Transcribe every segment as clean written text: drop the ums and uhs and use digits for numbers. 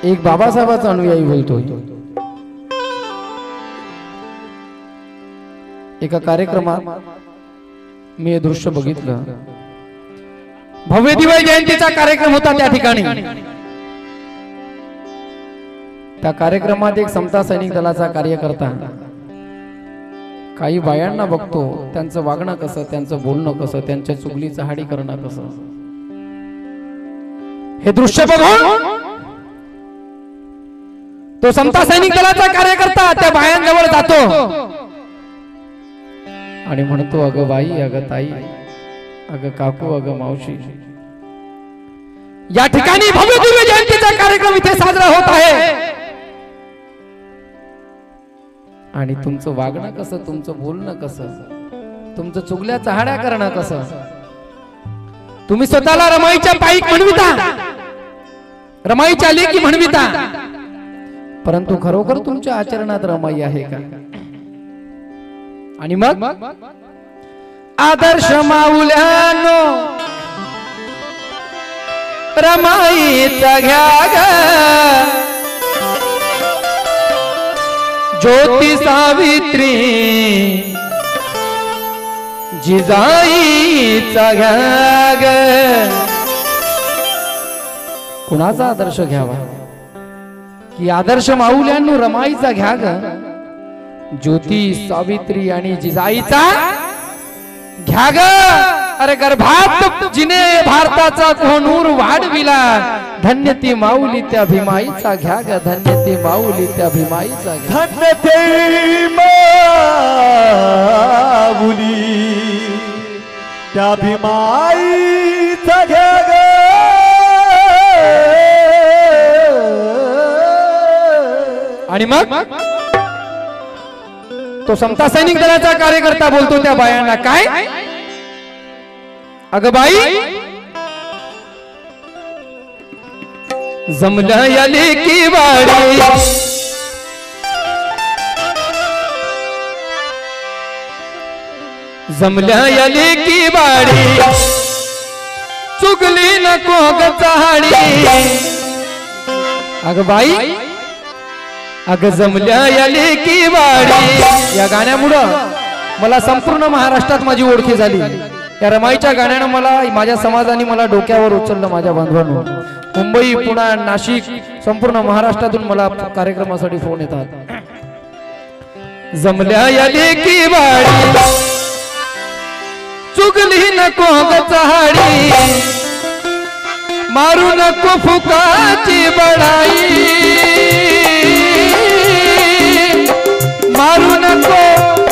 एक बाबासाहेबाचा अनुयायी बोलतोय। एका कार्यक्रमात मी हे दृश्य बघितलं। भव्य दिवाळी जयंतीचा कार्यक्रम होता त्या ठिकाणी। त्या कार्यक्रमात एक समता सैनिक दलाचा कार्यकर्ता काही बायांना बघतो, त्यांचं वागणं कसं, त्यांचं बोलणं कसं, त्यांच्या चुगली चहाडी करणं कसं, हे दृश्य बघून तो समता सैनिक दलाचा कार्यकर्ता त्या बायांजवळ जातो आणि म्हणतो, अगं बाई, अगं ताई, अगं काकू, अगं मावशी, या ठिकाणी भव्य दिव्य जयंतीचा कार्यक्रम इथे साजरा होत आहे आणि तुमचं वागणं कसं, तुमचं बोलणं कसं, तुमचं चुगल्या चहाड्या करणं कसं, तुम्ही स्वतःला रमाईच्या पाईक म्हणविता, रमाईच्या लेकी म्हणविता, परंतु खरोखर तुमच्या आचरणात रमाई आहे का? आणि मग आदर्श माऊल्यानो रमाईचा घ्या ग, ज्योती सावित्री जिजाईचा घ्या ग। कुणाचा आदर्श घ्यावा? की आदर्श माऊल्यांनो रमाईचा घ्या ग, ज्योती सावित्री आणि जिजाईचा घ्या ग। अरे गर्भात जिने भारताचा कोहनूर वाढविला, धन्य ती माऊली त्या भीमाईचा घ्या ग, धन्य ती माऊली त्या भीमाईचा घ्या, धन्य ती माऊली त्या भीमाईचा घ्या ग। आणि मग तो समता सैनिक दलाचा कार्यकर्ता बोलतो त्या बायांना, काय अगं बाई, जमल्या या लेकी वाडी, जमल्या या लेकी वाडी, चुगली नको ग चहाडी। अगं बाई, अगं जमल्या या लेकी वाडी, या गाण्यामुळं मला संपूर्ण महाराष्ट्रात माझी ओळखी झाली। या रमाईच्या गाण्यानं मला माझ्या समाजाने मला डोक्यावर उचललं। माझ्या बांधवांनो, मुंबई, पुणे, नाशिक, संपूर्ण महाराष्ट्रातून मला कार्यक्रमासाठी फोन येतात। जमल्या या लेकी वाडी, चुगली नको ग चहाडी, मारू नको फुकाची बढाई, मारू नको,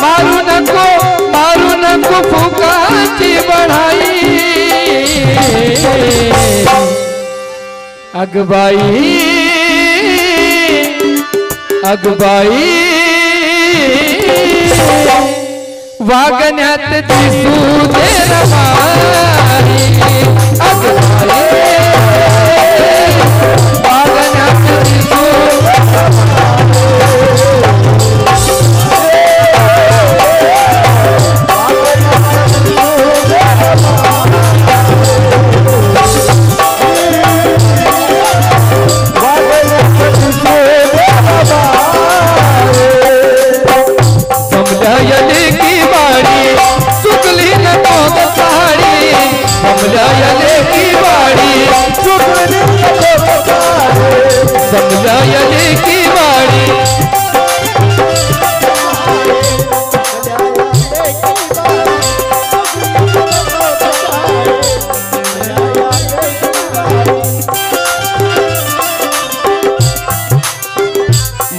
मारू नको, मारू नको फुकाची बढाई। अगबाई, अगबाई, वागण्यात दिसू दे रमाई, अगबाई, वागण्यात दिसू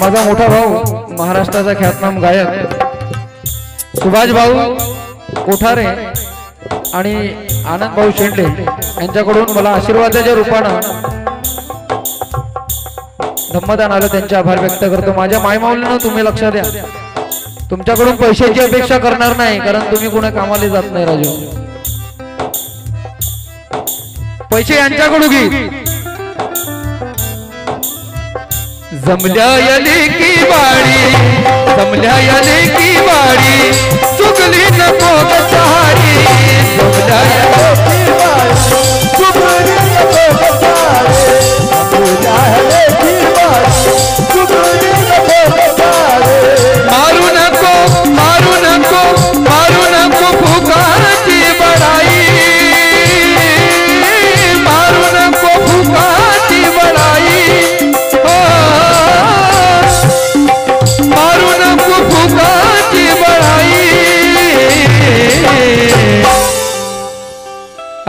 माझा मोठा भाऊ महाराष्ट्राचा ख्यातनाम गायक सुभाष भाऊ कोठारे आणि आनंद भाऊ शेंडे यांच्याकडून मला आशीर्वादाच्या रूपानं धम्मदान आलं, त्यांचे आभार व्यक्त करतो। माझ्या मायमाऊलीनं तुम्ही लक्ष द्या, तुमच्याकडून पैशाची अपेक्षा करणार नाही, कारण तुम्ही कुणा कामाला जात नाही राजू, पैसे यांच्याकडून घे। जमल्या या लेकी वाडी, जमल्या या लेकी वाडी, चुगली नको ग चहाडी, जमल्या या लेकी वाडी, चुगली नको ग चहाडी, जमल्या या लेकी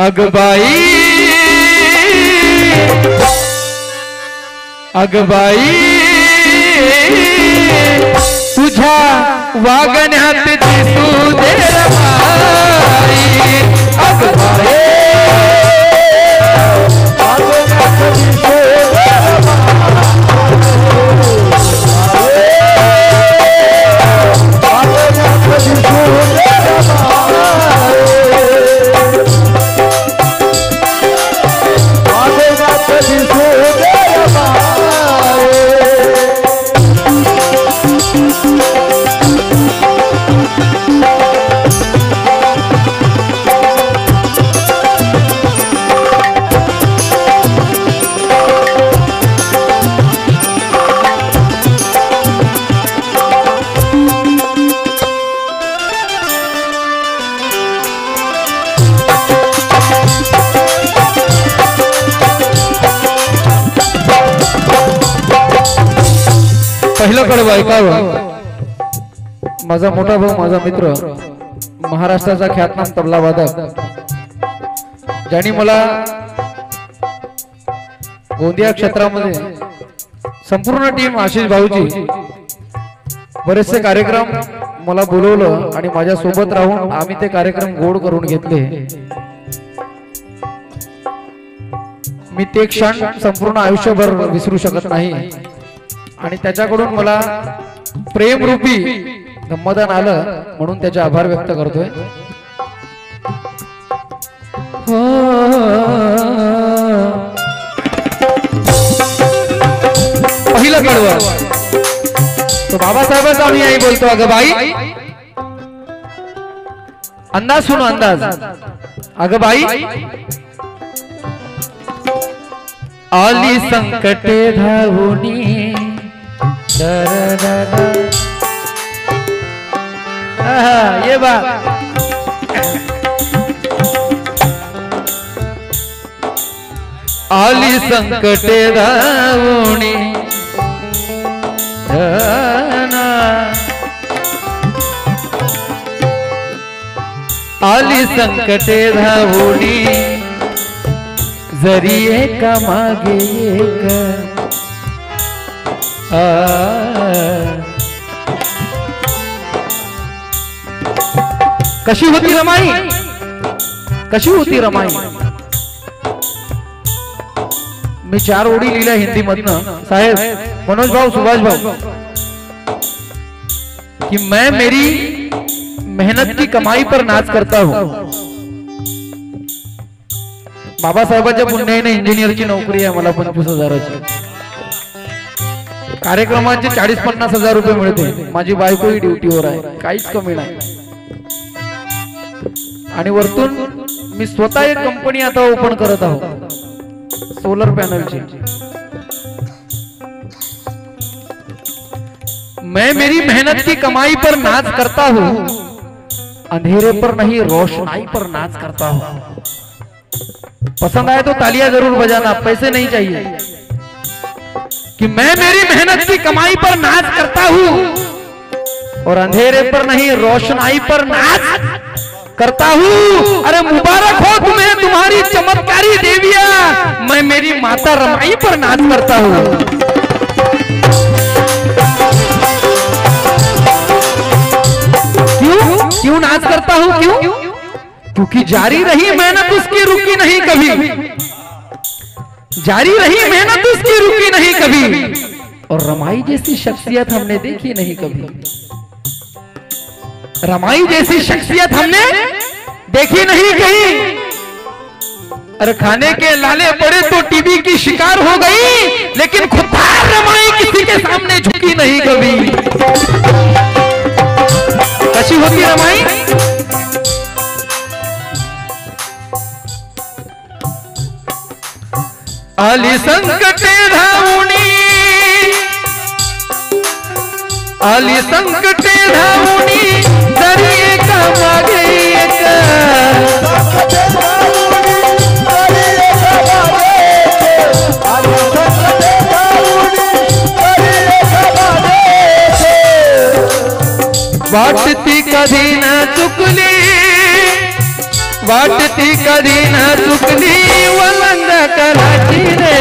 अगबाई अगबाई तुझ्या वागण्यात दिसू दे रमाई अगबाई पहिलं कडवं ऐकावं. माझा मोठा भाऊ माझा मित्र महाराष्ट्राचा ख्यातनाम तबला वादक ज्यांनी मला गोंदिया क्षेत्रामध्ये संपूर्ण टीम आशिष भाऊजी बरेचसे कार्यक्रम मला बोलवलं आणि माझ्या सोबत राहून आम्ही ते कार्यक्रम गोड करून घेतले. मी ते क्षण संपूर्ण आयुष्यभर विसरू शकत नाही आणि त्याच्याकडून मला प्रेमरूपी गंमतदान आलं म्हणून त्याचे आभार व्यक्त करतोय. पहिलं कडवं तो बाबासाहेबांचा आम्ही आई बोलतो. अगं बाई अंदाज सुनो अंदाज. अगं बाई आली संकटे धावुनी ये बात आली संकटे धावुनी आली संकटे धावुनी जरी एका मागे एक कशी होती रमाई कशी होती रमाई. मी 4 ओळी लिहिल्या हिंदी मधनं साहेब मनोज भाऊ सुभाष भाऊ कि मैं मेरी मेहनत की कमाई पर नाच करता हूं. बाबासाहेबांच्या पुण्याने इंजिनियरची नोकरी आहे मला 25,000ची. कार्यक्रमांचे 40-50 हजार रुपये मिळते. माझी बायकोही ड्युटीवर आहे काहीच कमी नाही. आणि वरतून मी स्वतः एक कंपनी आता ओपन करत आहोत सोलर पॅनलची. मैं मेरी मेहनत की कमाई पर नाच करता हूं अंधेरे पर नहीं रोशनाई पर नाच करता हूं. पसंद आए तो तालियां जरूर बजाना पैसे नहीं चाहिए. कि मैं मेरी मेहनत की कमाई पर नाच करता हूं और अंधेरे पर नहीं रोशनाई पर नाच करता हूं. अरे मुबारक हो तुम्हें तुम्हारी चमत्कारी देविया. मैं मेरी माता रमाई पर नाच करता हूं. क्यों क्यों नाच करता हूं क्यों? क्योंकि जारी रही मेहनत उसकी रुकी नहीं कभी. जारी रही मेहनत उसकी रुकी नहीं कभी. और रमाई जैसी शख्सियत हमने देखी नहीं कभी. रमाई जैसी शख्सियत हमने देखी नहीं कहीं. अरे खाने के लाले पड़े तो टीवी की शिकार हो गई लेकिन खुददार रमाई किसी के सामने झुकी नहीं कभी. कशी होती रमाई. आली संकटे धावुनी आली संकटे धावुनी जरी एका मागे एक. वाटती कधी न चुकली वाटती कधी न चुकली वलंद कराची रे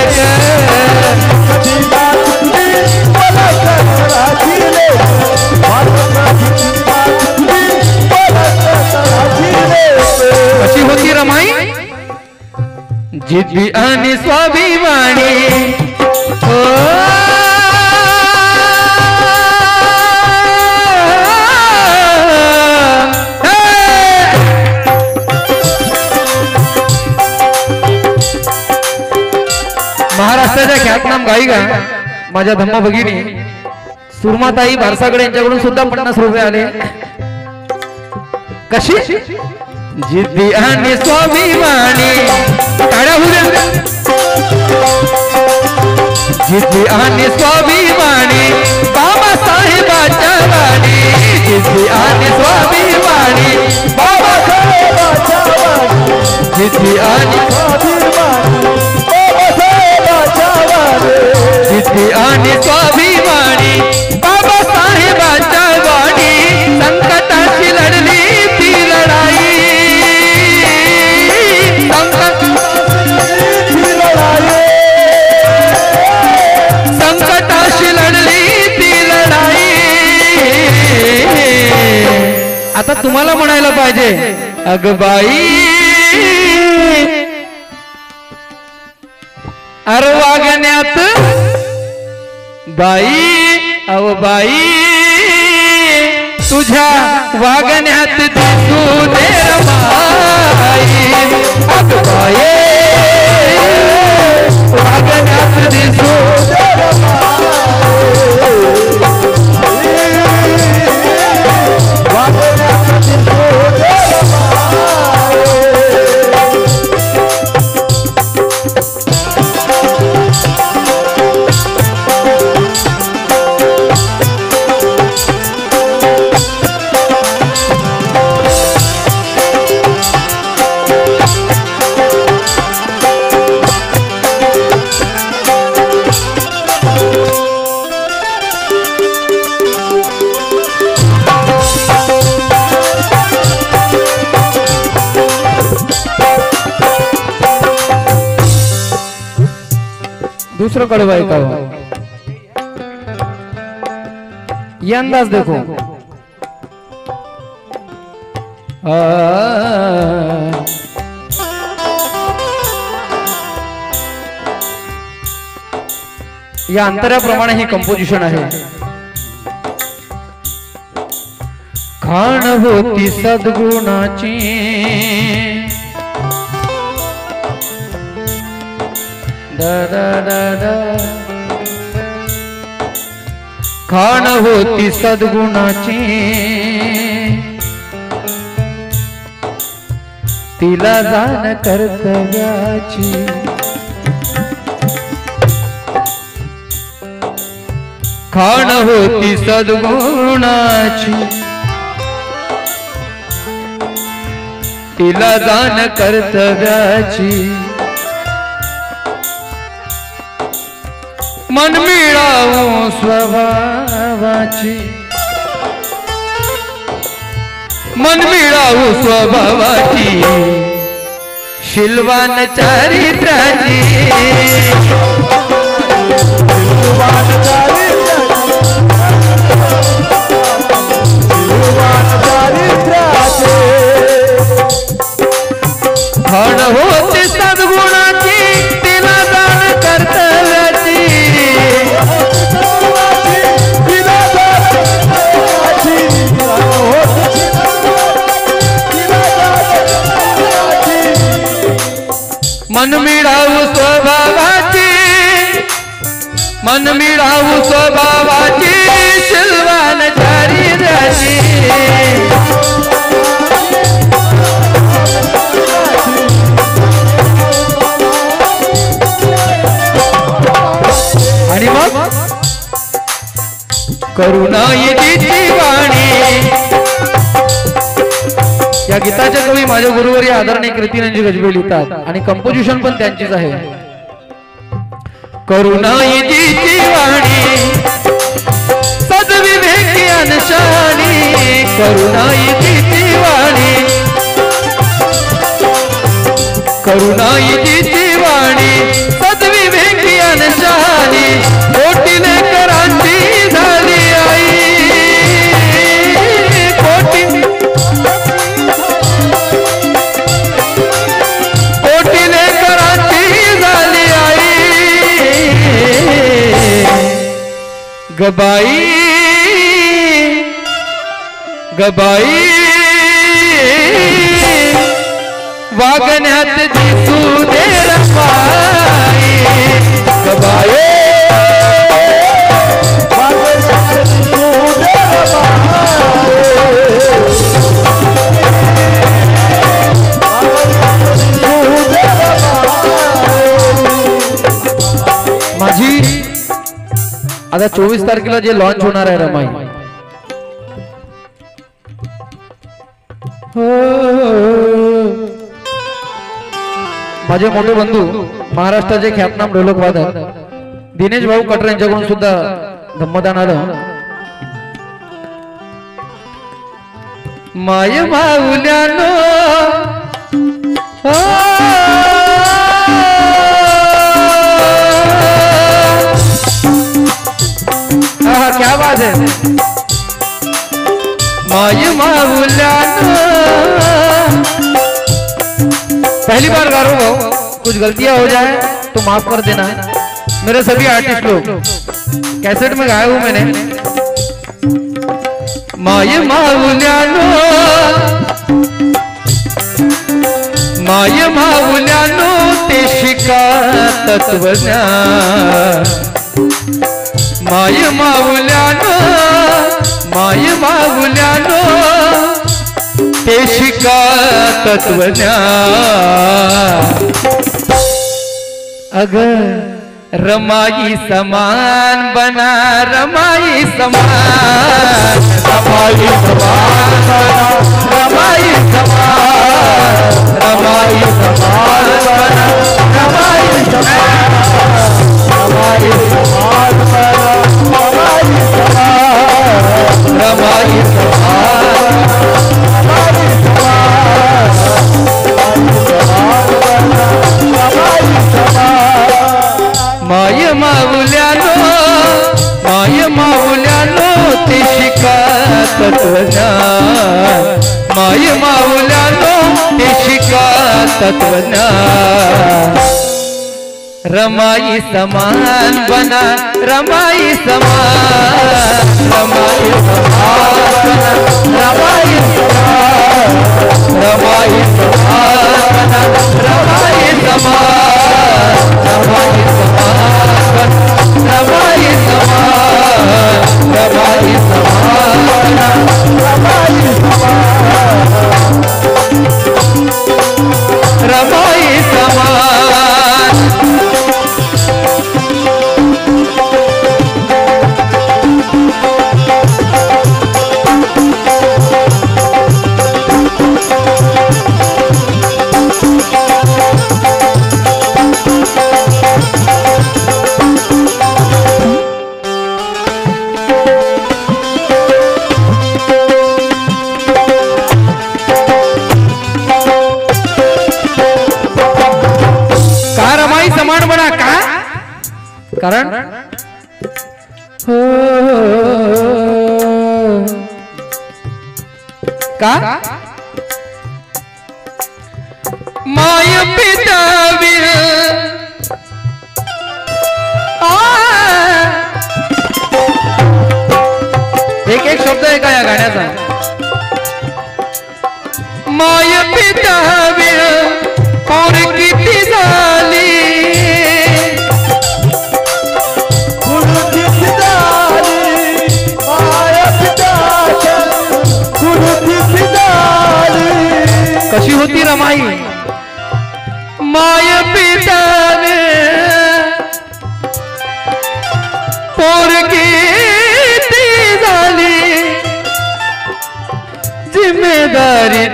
कशी होती रमाई जिद्दी आणि स्वाभिमानी हो महाराष्ट्राच्या ख्यातनाम गायिका माझ्या धम्म भगिनी सुरमाताई बारसागडे यांच्याकडून सुद्धा 50 रुपये आले कशी जिद्दी आणि स्वाभिमानी टाळ्या होऊ द्या जिद्दी आणि स्वाभिमानी बाबासाहेबांच्या वाणी जिद्दी आणि स्वाभिमानी बाबासाहेबांच्या वाणी जिद्दी आणि जिद्दी आणि स्वाभिमानी बाबासाहेबांच्या वाणी संकटाशी लढली ती लढाई संकटाशी लढली ती लढाई आता तुम्हाला म्हणायला पाहिजे अग बाई अरे वागण्यात बाई अव बाई तुझ्या वागण्यात दिसू दे रमाई अग बाई वागण्यात दिसू दे दूसरा कड़वा का ये अंदाज देखो या अंतराप्रमाणे ही कंपोजिशन आहे खाण होती सद्गुणाची दा दा दा दा खाण होती सद्गुणाची तिला जाण कर्तव्याची खाण होती सद्गुणाची तिला जाण कर्तव्याची मन मिळावू स्वभावाची मन मिळावू स्वभावाची शिलवान चारित्राची खाण होती सद्गुणाची तिला जाण कर्तव्याची मन मिळावू स्वभावाची मन मिळावू स्वभावाची शिलवान चारित्राची आणि मग करुणाईची वाणी या गीताचे कवी माझ्या गुरुवारी आदरणीय कीर्तिनंजी गजबे लिहितात आणि कंपोजिशन पण त्यांचीच आहे करुणाईची वाणी सद्विवेकी अनशानी करुणाईची वाणी करुणाईची वाणी सद्विवेकी अनशानी कोटीने करांची झाली आई कोटीने करांची झाली आई गबाई गबाई वागण्यात दिसू दे रमाई गबाई वागण्यात दिसू दे माझी आता 24 तारखेला जे लॉन्च होणार आहे रमाई माझे मोठे बंधू महाराष्ट्राचे ख्यातनाम ढोलक वादक दिनेश भाऊ कटर यांच्याकडून सुद्धा धम्मदान आलं माय माऊल्यानो क्या बात है माय माऊल्यानो पहली बार गा रहा हूं कुछ गलतियां हो जाए तो माफ कर देना मेरे सभी आर्टिस्ट लोग कैसेट में गाया हूं मैंने माय माऊल्यानो ते शिका तत्वज्ञान माय माऊल्यानो ते शिका तत्वज्ञान अगर रमाई समान बना रमाई समान रमाई समान बना रमाई समान रमाई समान बना रमाई समान रमाई समान बना रमाई समान रमाई माय माऊल्यानो ते शिका तत्वज्ञान माय माऊल्यानो ते शिका तत्वज्ञान रमाई समान बना रमाई समान रमाई समान बना रमाई समान रमाई समान बना रमाई समान रमाई समान बना रमाई समान रमाई समान बना रमाई समान रमाई समान कारण का माय पिता एक शब्द आहे का या गाण्याचा माय पिता और किती झाली कशी होती रमाई माय पिताने पोरगी ती झाली जिम्मेदारी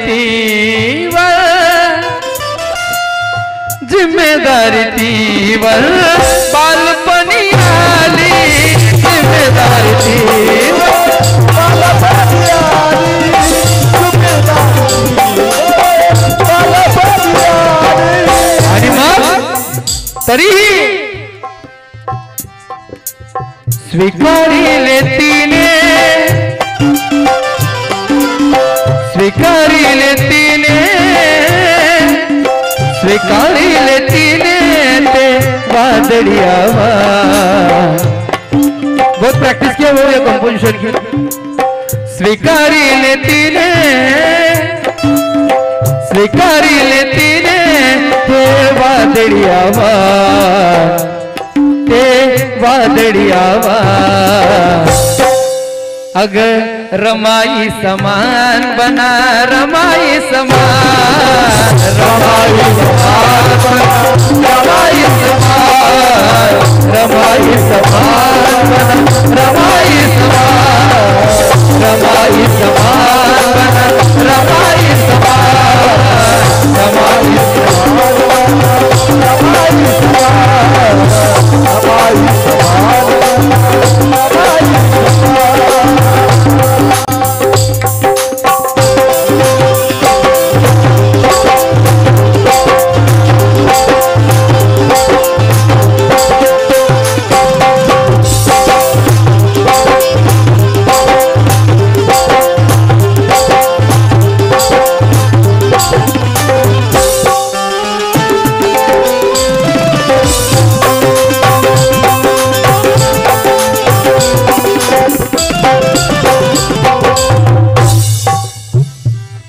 तीवर बालपणी आली जिम्मेदारी तीवर बालपणी आली जिम्मेदारी स्वीकारिले तिने स्वीकारिले तिने स्वीकारिले तिने ते वादड़िया बहुत प्रैक्टिस किया वो ये कंपोजिशन की स्वीकारिले तिने स्वीकारिले तिने ते वादड़िया अगर रमाई समान बना रमाई समान रमाई समान बना रमाई समान रमाई समान बना रमाई समान रमाई समान बना रमाई समान रमाई समान रमाई समान रमाई समान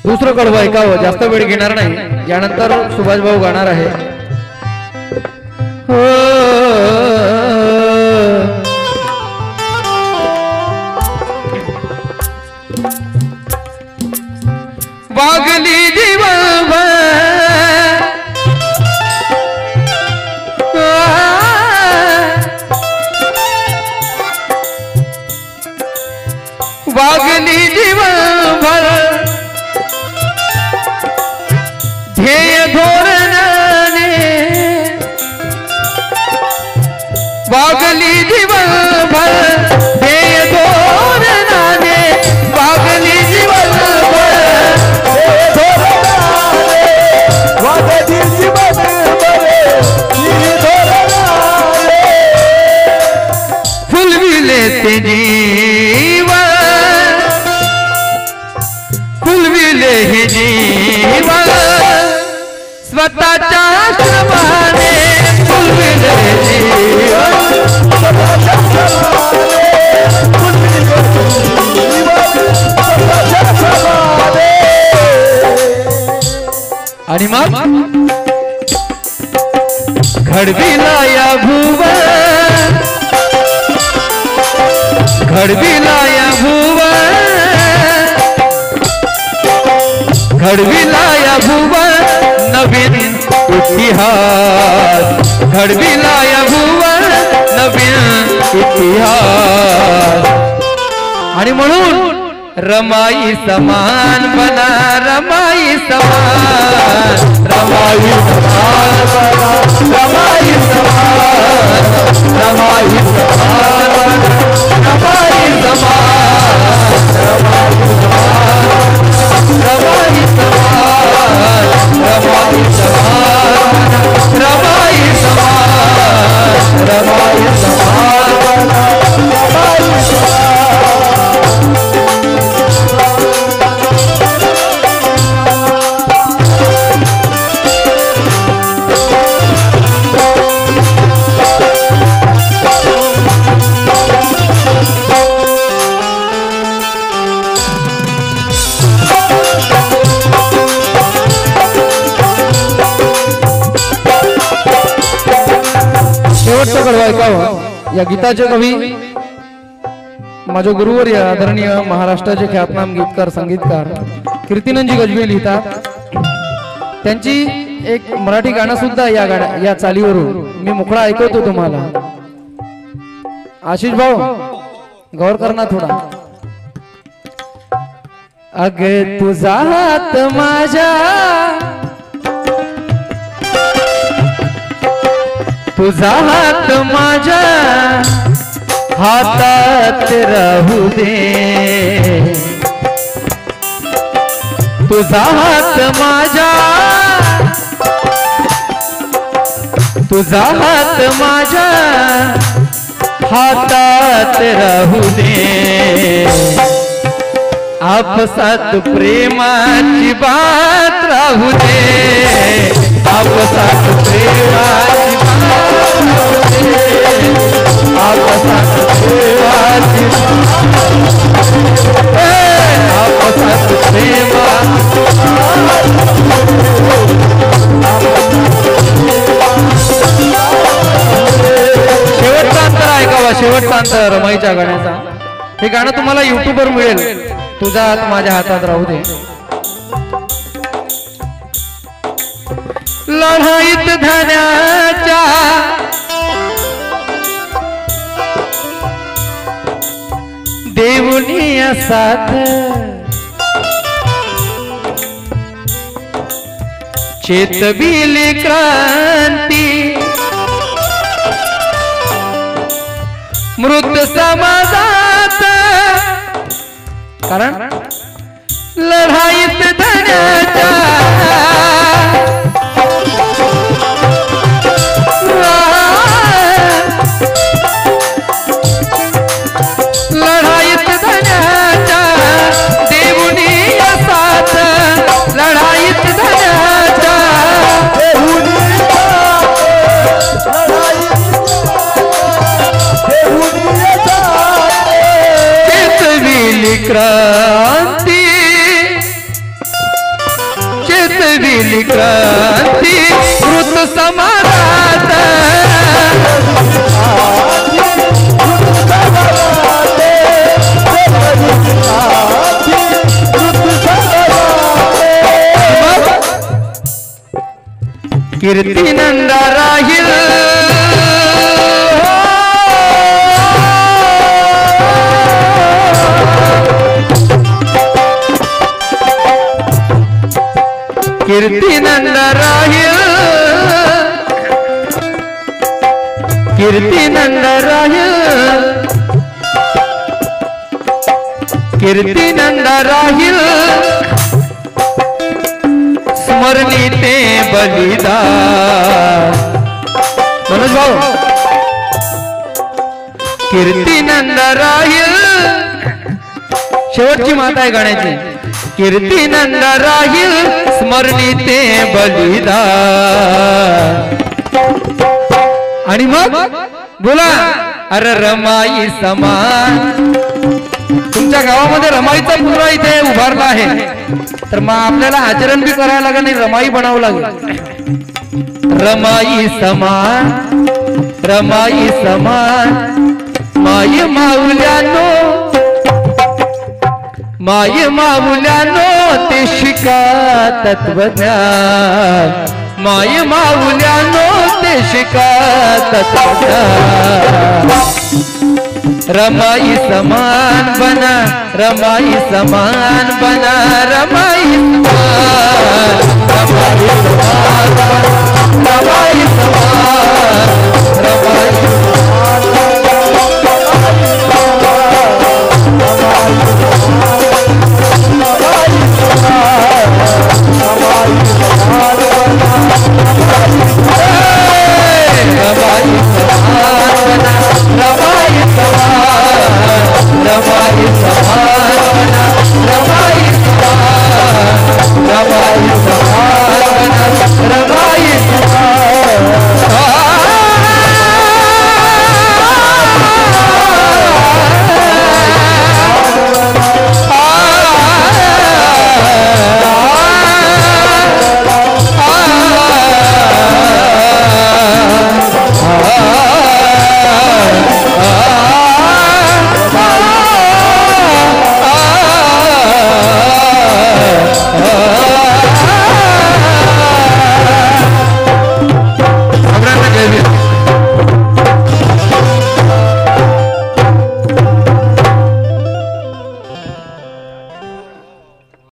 दुसरं कडवं ऐकावं जास्त वेळ घेणार नाही यानंतर सुभाष भाऊ गाणार आहे वागली जीवनभर वागली जीवनभर ध्येय धोरणाने वागली जीवनभर ध्येय धोरणाने वागली जीवनभर वागली जीवनभर फुलविले ते जीवन फुलविले हे जीवन स्वतःच्या श्रमाने फुलविले जीवन स्वतःच्या श्रमाने फुलविले जीवन स्वतःच्या श्रमाने आणि मग घडविला या भुवन घडविला या भुवन घडविला या भुवन नवीन इतिहास घडविला या भुवन नवीन इतिहास आणि म्हणून रमाई समान बना रमाई समान रमाई समान बना रमाई समान रमाई समान बना रमाई समान रमाई समान रमाई समान रमाई समान रमाई समान रमाई समान रमाई समान या गीताचे कवी माझे गुरुवर्य आदरणीय महाराष्ट्राचे ख्यातनाम गीतकार संगीतकार कीर्तिनंदजी गजबी लिहितात त्यांची एक मराठी गाणं सुद्धा या चालीवरून मी मोकळा ऐकवतो तुम्हाला आशिष भाऊ गौर करना थोडा अग तुझा हात माझ्या तुझा हात माझ्या हातात राहू दे तुझा हात माझ्या तुझा हात माझ्या हातात राहू दे, आपसात प्रेमाची बात राहू दे, आपसात प्रेमाची बात राहू दे, आपसात प्रेमाची आपसात प्रेमाची शेवटचा अंतर ऐकावा, शेवटचा अंतर रमाईच्या गाण्याचा. हे गाणं तुम्हाला युट्यूबवर मिळेल. तुझा हात माझ्या हातात राहू दे. लढाईत धन्याच्या देऊनी साथ, चेतबिली क्रांती मृत समाजात, कारण लढाईत धन्याच्या लढाईत धन्याच्या देऊनी साथ, लढाईत धन्याच्या चेतविली क्रांती, चेतविली क्रांती मृत समाजात, कीर्ती नंदा राहील, कीर्ती नंदा राहील, कीर्ती नंदा राहील, कीर्ती नंदा राहील, स्मरणी ते बलिदान. मनोज भाऊ, कीर्ती नंदा राहील, शेवटची माता आहे गाण्याची. कीर्ती नंदा राहील, स्मरणी ते बलिदान. आणि मग बोला, अरे रमाई समान. तुमच्या गावामध्ये रमाईचा पुतळा इथे उभारला आहे, तर मग आपल्याला आचरण बी करायला लागेल नाही, रमाई बनावं लागेल. रमाई समान, रमाई समान, माय माऊल्यानो, माय माऊल्यानो ते शिका तत्वज्ञान, माय माऊल्यानो ते शिका तत्वज्ञान. रमाई समान बना, रमाई समान बना, रमाई समान, रमाई समान, रमाई समान, रमाई